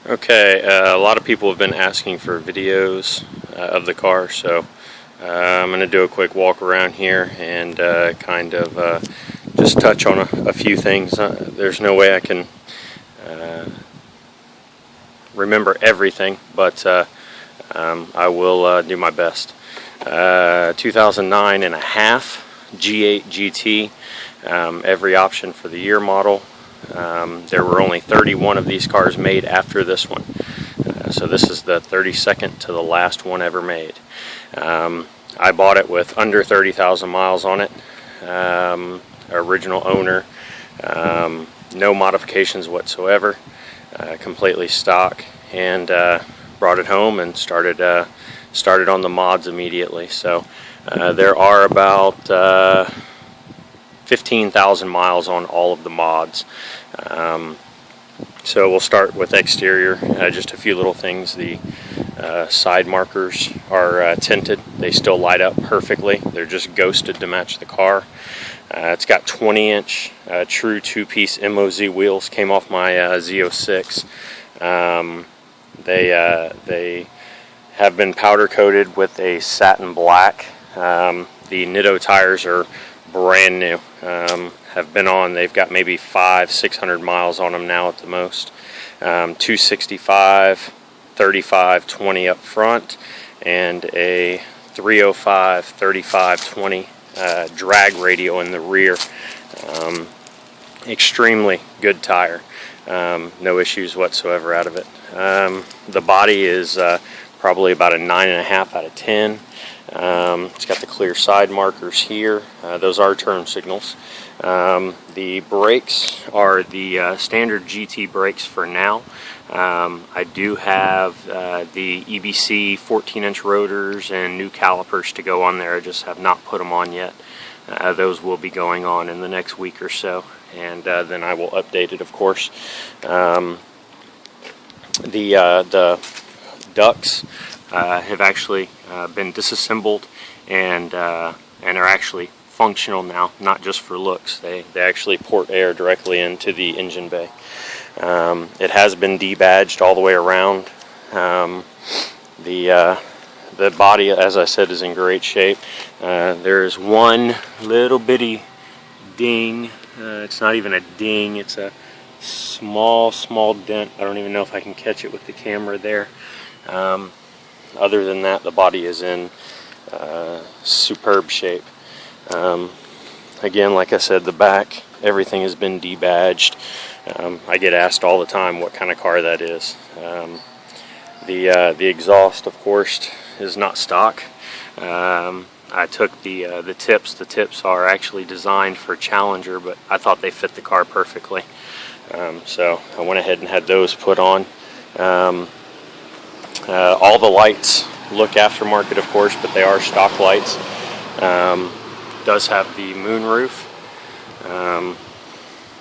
Okay, a lot of people have been asking for videos of the car, so I'm going to do a quick walk around here and kind of just touch on a few things. There's no way I can remember everything, but I will do my best. 2009 and a half G8 GT, every option for the year model. There were only 31 of these cars made after this one, so this is the 32nd to the last one ever made. I bought it with under 30,000 miles on it, original owner, no modifications whatsoever, completely stock, and brought it home and started on the mods immediately. So there are about 15,000 miles on all of the mods. So we'll start with exterior. Just a few little things. The side markers are tinted. They still light up perfectly. They're just ghosted to match the car. It's got 20-inch true two-piece MOZ wheels. Came off my Z06. They have been powder coated with a satin black. The Nitto tires are brand new. Have been on, they've got maybe 500-600 miles on them now at the most. 265, 35, 20 up front, and a 305, 35, 20 drag radio in the rear. Extremely good tire. No issues whatsoever out of it. The body is probably about a 9.5 out of 10. It's got the clear side markers here. Those are turn signals. The brakes are the standard GT brakes for now. I do have the EBC 14-inch rotors and new calipers to go on there. I just have not put them on yet. Those will be going on in the next week or so, and then I will update it, of course. The ducts have actually been disassembled and are actually functional now, not just for looks. They actually port air directly into the engine bay. It has been debadged all the way around. The body, as I said, is in great shape. There's one little bitty ding. It's not even a ding, it's a small dent. I don't even know if I can catch it with the camera there. Other than that, the body is in superb shape. Again, like I said, the back, everything has been debadged. I get asked all the time what kind of car that is. The exhaust, of course, is not stock. I took the tips. The tips are actually designed for Challenger, but I thought they fit the car perfectly. So I went ahead and had those put on. All the lights look aftermarket, of course, but they are stock lights. Does have the moonroof.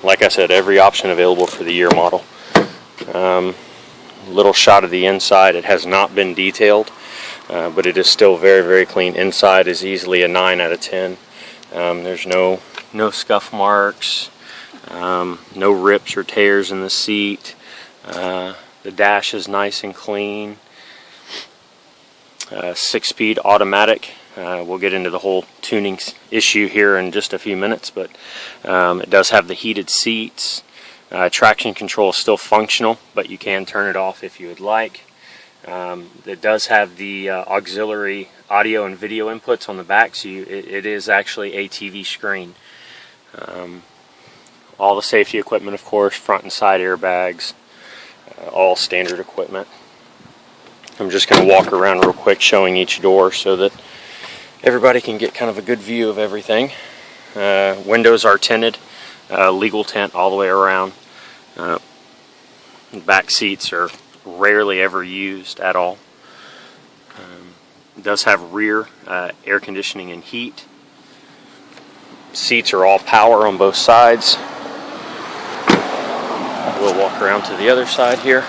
Like I said, every option available for the year model. Little shot of the inside. It has not been detailed, but it is still very, very clean. Inside is easily a 9 out of 10. There's no scuff marks, no rips or tears in the seat. The dash is nice and clean. 6-speed automatic. We'll get into the whole tuning issue here in just a few minutes, but it does have the heated seats. Traction control is still functional, but you can turn it off if you would like. It does have the auxiliary audio and video inputs on the back, so it is actually a TV screen. All the safety equipment, of course, front and side airbags, all standard equipment. I'm just going to walk around real quick showing each door so that everybody can get kind of a good view of everything. Windows are tinted, legal tint all the way around. Back seats are rarely ever used at all. It does have rear air conditioning and heat. Seats are all power on both sides. We'll walk around to the other side here.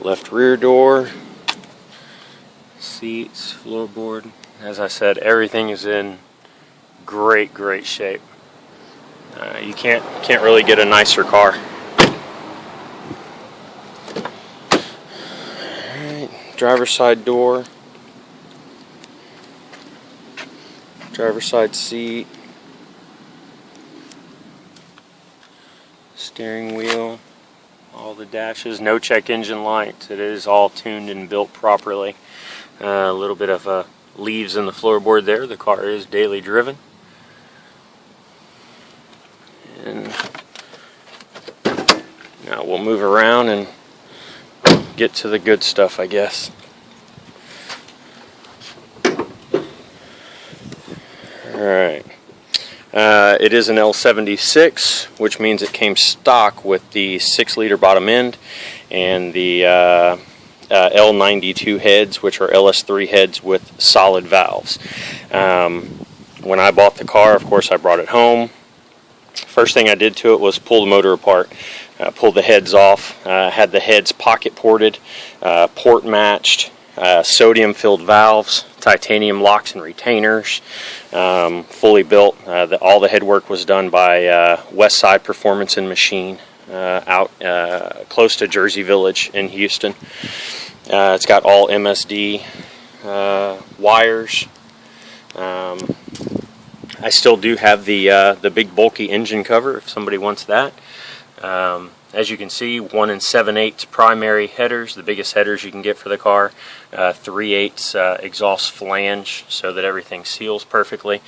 Left rear door, seats, floorboard. As I said, everything is in great shape. You can't really get a nicer car. Alright, driver's side door, driver's side seat, steering wheel, all the dashes, no check engine lights. It is all tuned and built properly. A little bit of leaves in the floorboard there. The car is daily driven. And now we'll move around and get to the good stuff, I guess. Alright. It is an L76, which means it came stock with the 6-liter bottom end and the L92 heads, which are LS3 heads with solid valves. When I bought the car, of course, I brought it home. First thing I did to it was pull the motor apart, pull the heads off, had the heads pocket ported, port matched, sodium filled valves, titanium locks and retainers, fully built. All the head work was done by West Side Performance and Machine out close to Jersey Village in Houston. It's got all MSD wires. I still do have the big bulky engine cover if somebody wants that. As you can see, 1 7/8 primary headers, the biggest headers you can get for the car. 3/8 exhaust flange so that everything seals perfectly.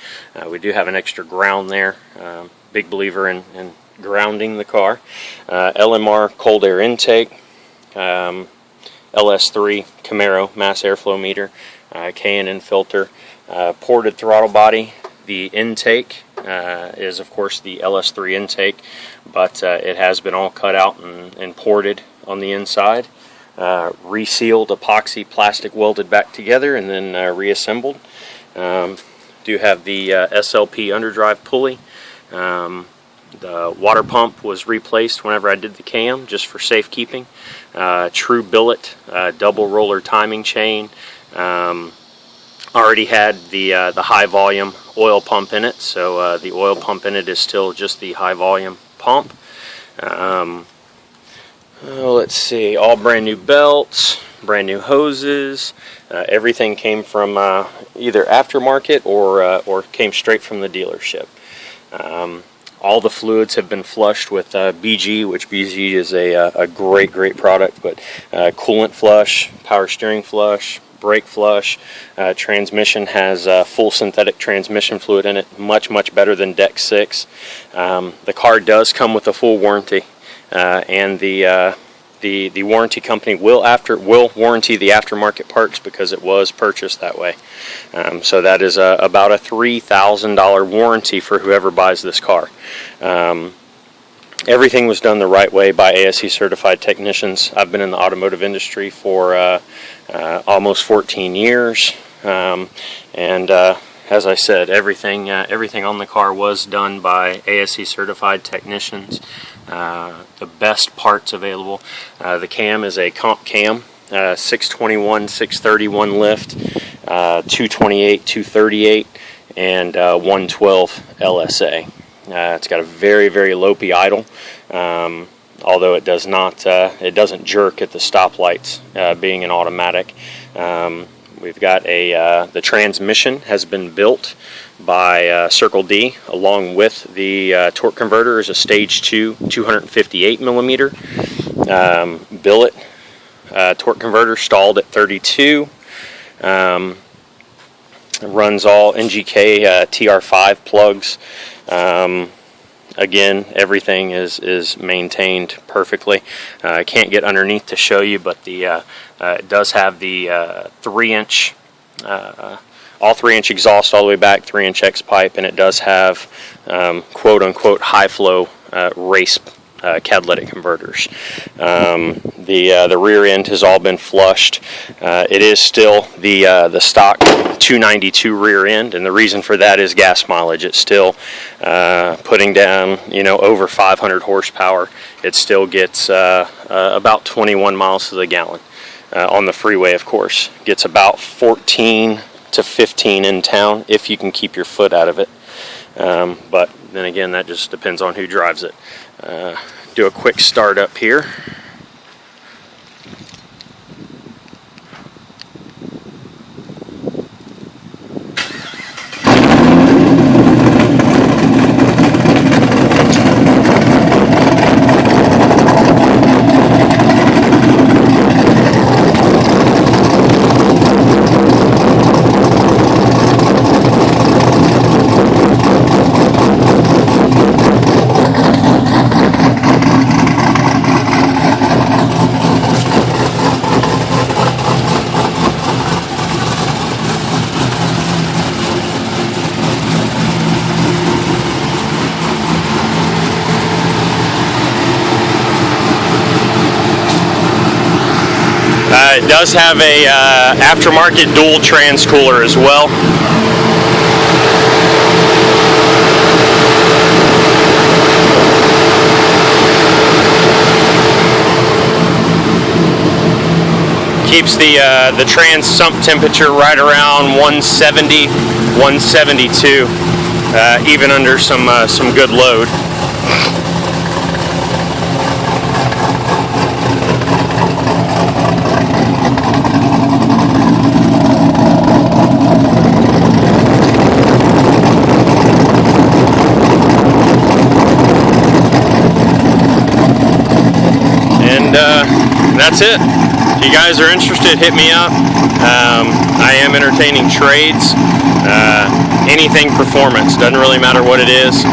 We do have an extra ground there. Big believer in grounding the car. LMR cold air intake. LS3 Camaro mass airflow meter. K&N filter. Ported throttle body. The intake is, of course, the LS3 intake, but it has been all cut out and ported on the inside, resealed, epoxy plastic welded back together, and then reassembled. Do have the SLP underdrive pulley. The water pump was replaced whenever I did the cam, just for safekeeping. True billet, double roller timing chain. Already had the high volume oil pump in it, so the oil pump in it is still just the high volume pump. Let's see, all brand new belts, brand new hoses. Everything came from either aftermarket or came straight from the dealership. All the fluids have been flushed with BG, which BG is a great product, but coolant flush, power steering flush, brake flush. Transmission has full synthetic transmission fluid in it, much better than Deck 6. The car does come with a full warranty, and the warranty company will warranty the aftermarket parts because it was purchased that way. So that is about a $3,000 warranty for whoever buys this car. Everything was done the right way by ASE certified technicians. I've been in the automotive industry for almost 14 years, and as I said, everything on the car was done by ASE certified technicians. The best parts available. The cam is a comp cam, 621, 631 lift, 228, 238, and 112 LSA. It's got a very low idle, although it doesn't jerk at the stoplights, being an automatic. We've got the transmission has been built by Circle D, along with the torque converter is a stage 2 258 millimeter billet torque converter, stalled at 32. Runs all NGK TR5 plugs. Again, everything is maintained perfectly. I can't get underneath to show you, but it does have the 3-inch, all 3-inch exhaust all the way back, 3-inch X pipe, and it does have quote-unquote high-flow race catalytic converters. The rear end has all been flushed. It is still the stock 292 rear end, and the reason for that is gas mileage. It's still putting down over 500 horsepower. It still gets about 21 miles to the gallon on the freeway. Of course, gets about 14 to 15 in town if you can keep your foot out of it. But then again, that just depends on who drives it. Do a quick start up here. It does have a aftermarket dual trans cooler as well. Keeps the trans sump temperature right around 170, 172, even under some good load. That's it. If you guys are interested, hit me up. I am entertaining trades, anything performance, doesn't really matter what it is.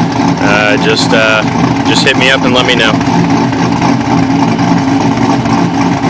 Just hit me up and let me know.